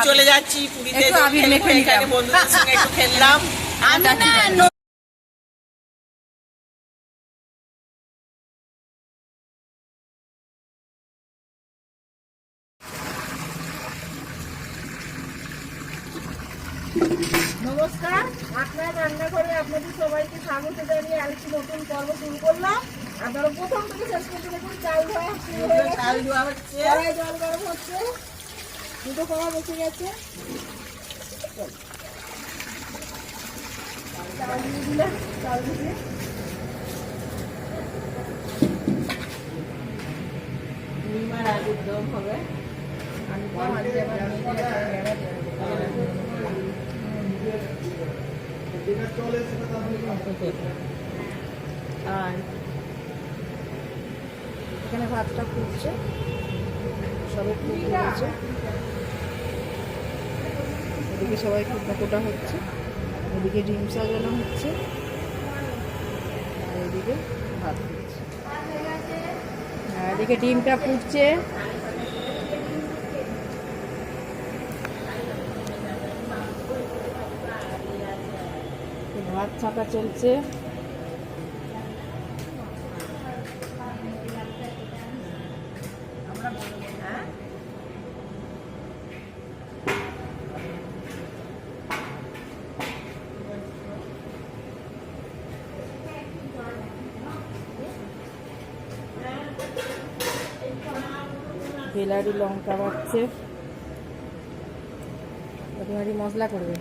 চলে যাচ্ছি পুরীতে, এখানে বন্ধুদের সঙ্গে একটু খেললাম। নমস্কার, আপনার রান্নাঘরে আপনাদের সবাইকে স্বাগত জানিয়ে আরেকটি নতুন পর্ব শুরু করলাম। আপনারা প্রথম থেকে শেষ পর্যন্ত দেখুন চাল ধোয়া শুরু হয়ে গেছে, চাল ধোয়া হচ্ছে, কড়াই জল গরম হচ্ছে, দুটো কড়া বসে গেছে, চাল দিয়ে দিলাম, চাল দিয়ে নিমার আলুর দম হবে। আলুটা ভাজতে আবার আর এখানে ভাতটা ফুটছে, সবাই ফুটে গেছে, এদিকে সবাই কোটা হচ্ছে, এদিকে ডিম সাজানো হচ্ছে, আর এদিকে ভাত ফুটছে, আর এদিকে ডিমটা ফুটছে, ভাত ছাঁকা চলছে। বেলারি লঙ্কা বাড়ছে, প্রতিমারি মশলা করবে।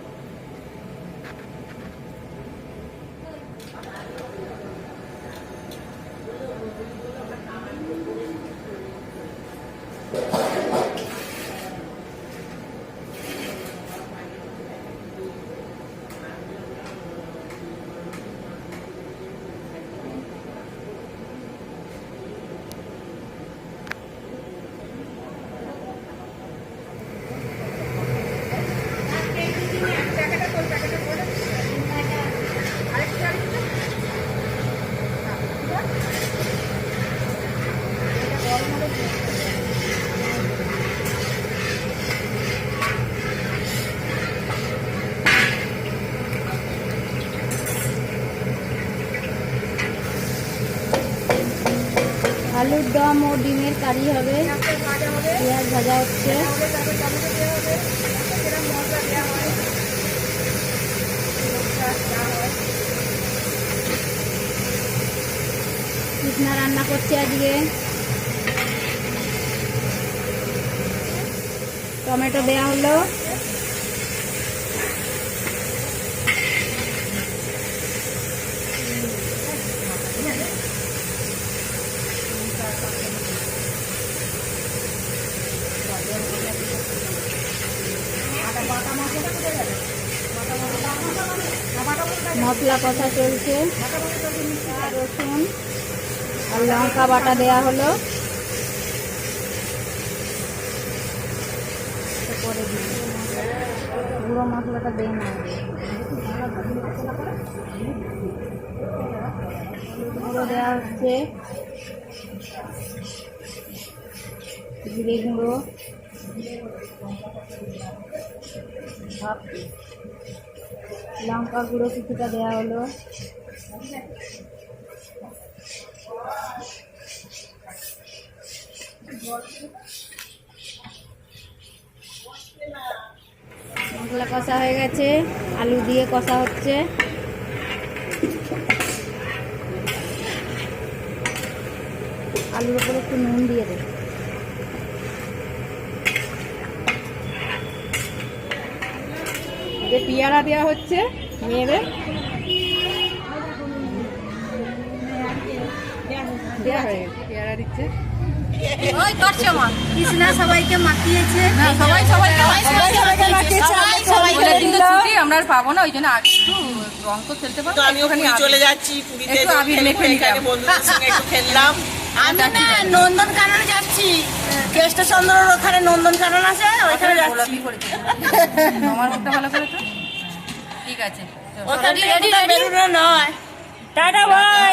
আলুর দম ও ডিমের কারি হবে, পেঁয়াজ ভাজা হচ্ছে, কৃষ্ণা রান্না করছে আজকে, টমেটো দেওয়া হলো, মশলা কষা চলছে, রসুন আর লঙ্কা বাটা দেয়া হলো, গুঁড়ো মশলাটা দেয় না, গুঁড়ো দেওয়া হচ্ছে, জিরে গুঁড়ো, লঙ্কা গুঁড়ো কিছুটা দেওয়া হলো, মশলা কষা হয়ে গেছে, আলু দিয়ে কষা হচ্ছে, আলুর উপরে একটু নুন দিয়ে দেবে, পেয়ারা দেওয়া হচ্ছে মেয়েদের, দেওয়া হয়ে গেছে, পেয়ারা দিচ্ছে, ওই করছে মা কৃষ্ণা সবাইকে মাখিয়েছে, সবাই সবাইকে মাখিয়েছে, সবাইকে দিল, আমরা আর পাবো না, ওই জন্য আগে একটু রং তো খেলতে পারবো। আমি ওখানে চলে যাচ্ছি পুরীতে, এখানে বন্ধুদের সঙ্গে একটু খেললাম। আমি না নন্দনকানন যাচ্ছি, কৃষ্ণচন্দ্রের ওখানে নন্দনকানন আছে, ওইখানে যাচ্ছি। আমার মুখটা ভালো করে তো ঠিক আছে, ওখানে বেরোনো নয়। Tata bye.